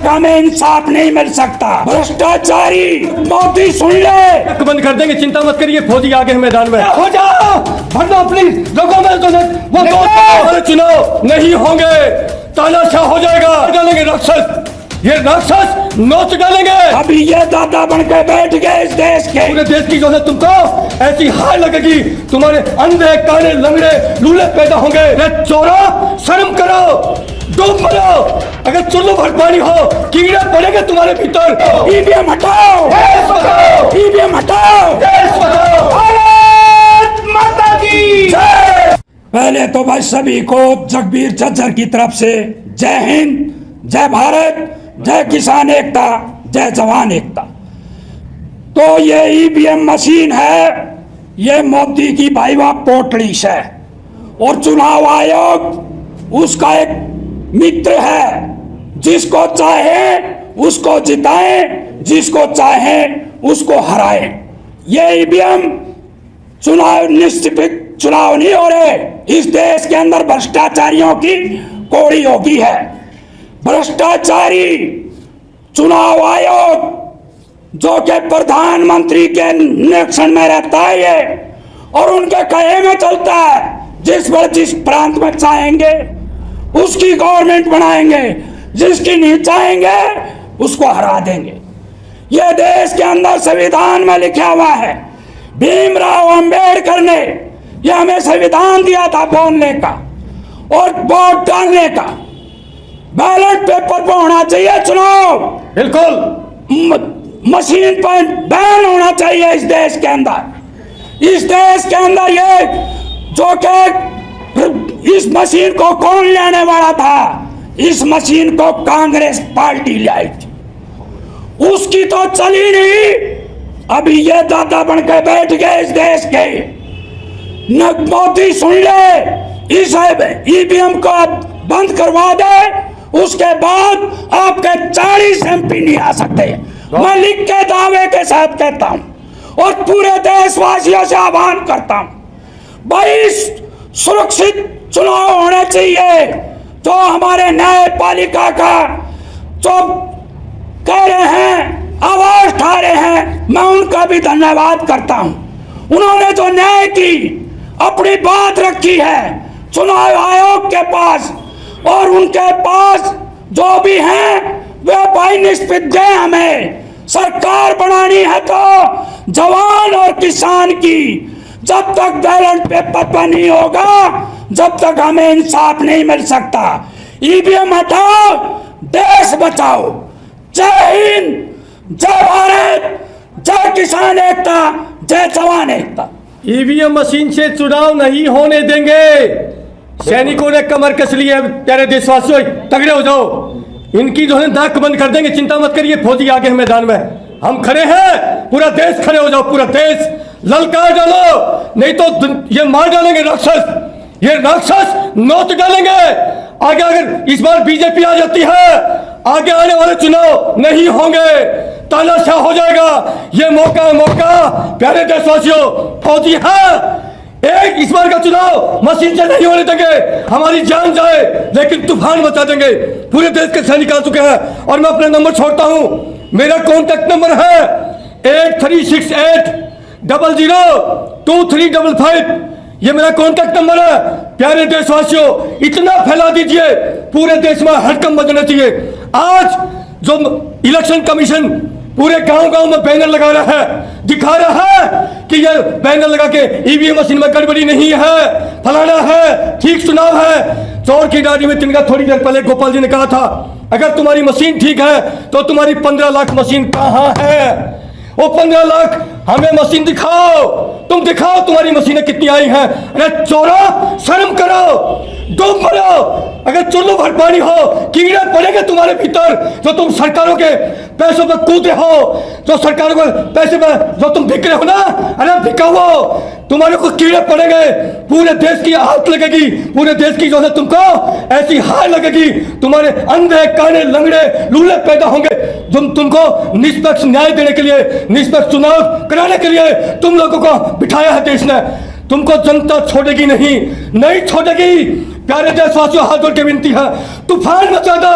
तक हमें इंसाफ नहीं मिल सकता। भ्रष्टाचारी मोदी सुन ले, बंद कर देंगे, चिंता मत करिए, फौजी आगे हैं मैदान में। हो जाओ, भर दो प्लीज, लोगों में वो हमारे चुनाव नहीं होंगे, तानाशाह हो जाएगा, डालेंगे राक्षस, ये राक्षस नोच डालेंगे। अभी ये दादा बन के बैठ गए इस देश के, पूरे देश की जो है तुमको ऐसी हार लगेगी, तुम्हारे अंधे काने लंगड़े लूले पैदा होंगे। चोरा शर्म करो, डूब मरो, अगर चुल्लू भर पानी हो कीड़े पड़ेंगे तुम्हारे भीतर। ईवीएम हटाओ, ईवीएम हटाओ, भारत माता की जय। पहले तो भाई सभी को जगबीर झज्जर की तरफ से जय हिंद, जय भारत, जय किसान एकता, जय जवान एकता। तो ये ईवीएम मशीन है, ये मोदी की भाईवा पोटलीस है और चुनाव आयोग उसका एक मित्र है, जिसको चाहे उसको जिताएं, जिसको चाहे उसको हराएं। ये ईवीएम चुनाव निश्चित चुनाव नहीं हो रहे, इस देश के अंदर भ्रष्टाचारियों की कोड़ी होगी है। भ्रष्टाचारी चुनाव आयोग जो कि प्रधानमंत्री के निरीक्षण में रहता है ये, और उनके कहे में चलता है, जिस प्रांत में चाहेंगे उसकी गवर्नमेंट बनाएंगे, जिसकी नहीं चाहेंगे उसको हरा देंगे। ये देश के अंदर संविधान में लिखा हुआ है। भीमराव अंबेडकर ने यह हमें संविधान दिया था बोलने का और वोट डालने का। बैलेट पेपर पर होना चाहिए चुनाव, बिल्कुल मशीन पर बैन होना चाहिए इस देश के अंदर। इस देश के अंदर ये जो कि इस मशीन को कौन लाने वाला था, इस मशीन को कांग्रेस पार्टी लाई थी, उसकी तो चली नहीं। अभी ये दादा बन के बैठ गए इस देश के, न मोदी सुन ले, इस ईवीएम को बंद करवा दे, उसके बाद आपके 40 MP नहीं आ सकते। मैं लिख के दावे के साथ कहता हूं और पूरे देशवासियों से आह्वान करता हूं, भाई सुरक्षित चुनाव होने चाहिए। जो हमारे न्यायपालिका का जो कह रहे हैं, आवाज उठा रहे हैं, मैं उनका भी धन्यवाद करता हूं। उन्होंने जो न्याय की अपनी बात रखी है चुनाव आयोग के पास, और उनके पास जो भी हैं वे भाई निष्पित दें। हमें सरकार बनानी है तो जवान और किसान की। जब तक बैलेट पेपर पर नहीं होगा, जब तक हमें इंसाफ नहीं मिल सकता। ईवीएम हटाओ, देश बचाओ। जय हिंद, जय भारत, जय किसान एकता, जय जवान एकता। ईवीएम मशीन से चुनाव नहीं होने देंगे। सैनिकों ने कमर कस ली है, प्यारे देशवासियों तगड़े हो जाओ, इनकी जो है नाक बंद कर देंगे, चिंता मत करिए, फौजी आगे हैं मैदान में, हम खड़े हैं, पूरा देश खड़े हो जाओ, पूरा देश ललकार डालो, नहीं तो ये मार डालेंगे राक्षस, ये राक्षस नोच डालेंगे। आगे अगर इस बार बीजेपी आ जाती है, आगे आने वाले चुनाव नहीं होंगे, तानाशाह हो जाएगा। ये मौका प्यारे देशवासियों, फौजी है, एक इस बार का चुनाव मशीन से नहीं होने देंगे, हमारी जान जाए लेकिन तूफान मचा देंगे। पूरे देश के सैनिक आ चुके हैं और मैं अपना नंबर छोड़ता हूं, मेरा कॉन्टैक्ट नंबर है 8368002355, ये मेरा कॉन्टैक्ट नंबर है। प्यारे देशवासियों, इतना फैला दीजिए, पूरे देश में हड़कंप मचना चाहिए। आज जो इलेक्शन कमीशन पूरे गांव में बैनर लगा रहा है, दिखा रहा है कि ये बैनर लगा के ईवीएम मशीन में गड़बड़ी नहीं है, फलाना है, ठीक चुनाव है। चोर की डाली में तिनका थोड़ी देर पहले गोपाल जी ने कहा था, अगर तुम्हारी मशीन ठीक है तो तुम्हारी 15 लाख मशीन कहां है? वो 15 लाख हमें मशीन दिखाओ, तुम दिखाओ तुम्हारी मशीनें कितनी आई हैं। अरे चोरा शर्म करो, डूब मरो, अगर चुल्लू भर पानी हो कीड़े पड़ेंगे तुम्हारे भीतर। जो तुम सरकारों के पैसों पर कूदे हो, जो सरकारों के पैसे पर जो तुम भिख रहे हो ना, अरे भिखाओ, तुम्हारे को कीड़े पड़ेंगे, पूरे देश की हाथ लगेगी, पूरे देश की जो है तुमको ऐसी हार लगेगी, तुम्हारे अंधे काने लंगड़े लूले पैदा होंगे। तुमको निष्पक्ष न्याय देने के लिए, निष्पक्ष चुनाव कराने के लिए तुम लोगों को बिठाया है देश ने। तुमको जनता छोड़ेगी नहीं, नहीं छोड़ेगी। प्यारे देशवासियों, हाथ जोड़ के विनती है, तूफान मचा दो।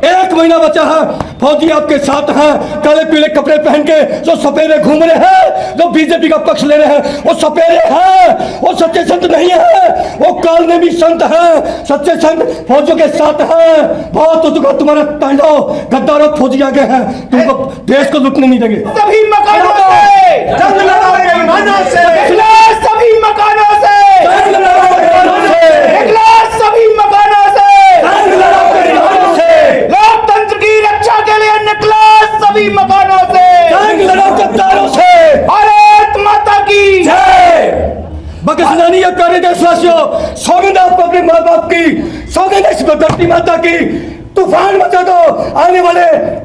1 महीना बचा है, फौजी आपके साथ हैं, काले पीले कपड़े पहन के जो सपेरे घूम रहे हैं, जो बीजेपी का पक्ष ले रहे हैं, वो सपेरे हैं, वो सच्चे संत नहीं है, वो काल में भी संत हैं। सच्चे संत फौजियों के साथ हैं। बहुत तुम्हारा तांडव गद्दारों फौजी आ गए हैं, तुमको देश को लुटने नहीं देंगे। सभी मकानों से जंग लड़ाओगे ईमानों से, इखलास सभी मकानों से जंग लड़ाओगे ईमानों से, इखलास सभी मकानों से जंग लड़ाओगे ईमानों से, लोकतंत्र की रक्षा के लिए निकलास सभी मकानों से जंग लड़ाओ गद्दारों से। भारत माता की जय। पाकिस्तानी या प्यारे देशवासियों, सौगंध आपको अपने माँ बाप की, सौगंध इस धरती माता की। तूफान मचा दो। आने वाले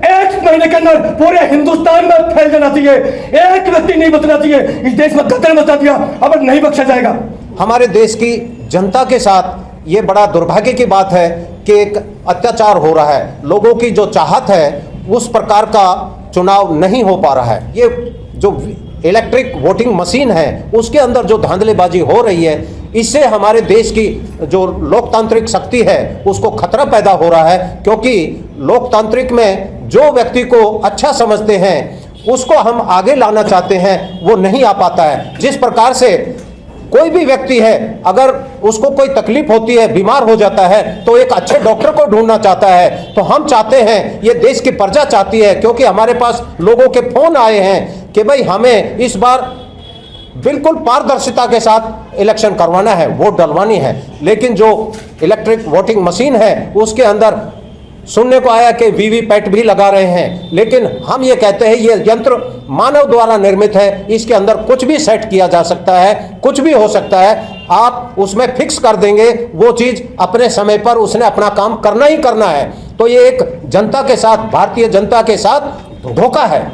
1 महीने के अंदर पूरे हिंदुस्तान में फैल जाना चाहिए। एक व्यक्ति नहीं बचना चाहिए। इस देश में गद्दार मचा दिया, अब नहीं बख्शा जाएगा। हमारे देश की जनता के साथ ये बड़ा दुर्भाग्य की बात है कि एक अत्याचार हो रहा है। लोगों की जो चाहत है उस प्रकार का चुनाव नहीं हो पा रहा है। ये जो इलेक्ट्रिक वोटिंग मशीन है उसके अंदर जो धांधलेबाजी हो रही है, इससे हमारे देश की जो लोकतांत्रिक शक्ति है उसको खतरा पैदा हो रहा है। क्योंकि लोकतांत्रिक में जो व्यक्ति को अच्छा समझते हैं उसको हम आगे लाना चाहते हैं, वो नहीं आ पाता है। जिस प्रकार से कोई भी व्यक्ति है, अगर उसको कोई तकलीफ होती है, बीमार हो जाता है, तो एक अच्छे डॉक्टर को ढूंढना चाहता है। तो हम चाहते हैं, ये देश की प्रजा चाहती है, क्योंकि हमारे पास लोगों के फोन आए हैं कि भाई हमें इस बार बिल्कुल पारदर्शिता के साथ इलेक्शन करवाना है, वोट डलवानी है। लेकिन जो इलेक्ट्रिक वोटिंग मशीन है उसके अंदर सुनने को आया कि वीवीपैट भी लगा रहे हैं। लेकिन हम ये कहते हैं ये यंत्र मानव द्वारा निर्मित है, इसके अंदर कुछ भी सेट किया जा सकता है, कुछ भी हो सकता है। आप उसमें फिक्स कर देंगे, वो चीज़ अपने समय पर उसने अपना काम करना ही करना है। तो ये एक जनता के साथ, भारतीय जनता के साथ धोखा है।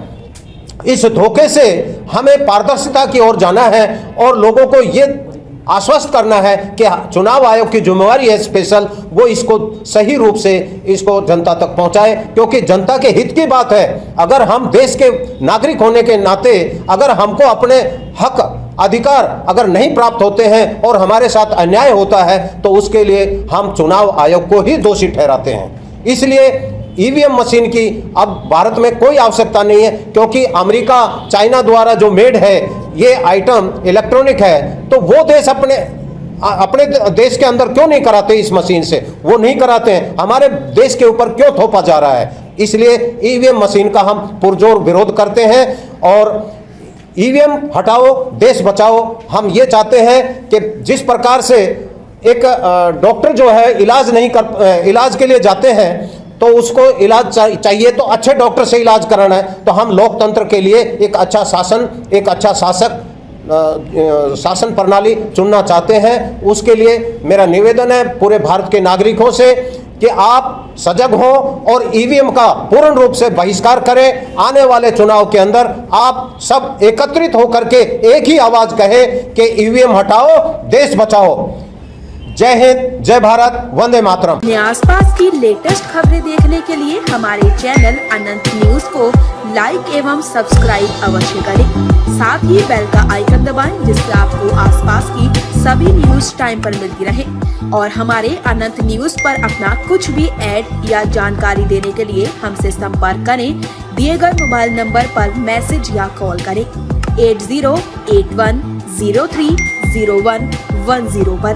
इस धोखे से हमें पारदर्शिता की ओर जाना है और लोगों को ये आश्वस्त करना है कि चुनाव आयोग की जिम्मेवारी है स्पेशल, वो इसको सही रूप से इसको जनता तक पहुंचाए, क्योंकि जनता के हित की बात है। अगर हम देश के नागरिक होने के नाते अगर हमको अपने हक अधिकार अगर नहीं प्राप्त होते हैं और हमारे साथ अन्याय होता है तो उसके लिए हम चुनाव आयोग को ही दोषी ठहराते हैं। इसलिए ईवीएम मशीन की अब भारत में कोई आवश्यकता नहीं है, क्योंकि अमेरिका चाइना द्वारा जो मेड है ये आइटम इलेक्ट्रॉनिक है, तो वो देश अपने देश के अंदर क्यों नहीं कराते इस मशीन से? वो नहीं कराते हैं, हमारे देश के ऊपर क्यों थोपा जा रहा है? इसलिए ईवीएम मशीन का हम पुरजोर विरोध करते हैं और ईवीएम हटाओ, देश बचाओ। हम ये चाहते हैं कि जिस प्रकार से एक डॉक्टर जो है इलाज के लिए जाते हैं तो उसको इलाज चाहिए तो अच्छे डॉक्टर से इलाज कराना है। तो हम लोकतंत्र के लिए एक अच्छा शासन, एक अच्छा शासन प्रणाली चुनना चाहते हैं। उसके लिए मेरा निवेदन है पूरे भारत के नागरिकों से कि आप सजग हों और ईवीएम का पूर्ण रूप से बहिष्कार करें। आने वाले चुनाव के अंदर आप सब एकत्रित होकर के एक ही आवाज कहें कि ईवीएम हटाओ, देश बचाओ। जय हिंद, जय भारत, वंदे मातरम। अपने आसपास की लेटेस्ट खबरें देखने के लिए हमारे चैनल अनंत न्यूज को लाइक एवं सब्सक्राइब अवश्य करें। साथ ही बेल का आइकन दबाएं, जिससे आपको आसपास की सभी न्यूज टाइम पर मिलती रहे। और हमारे अनंत न्यूज पर अपना कुछ भी ऐड या जानकारी देने के लिए हमसे संपर्क करें। दिए गए मोबाइल नंबर पर मैसेज या कॉल करें 8081030110 पर।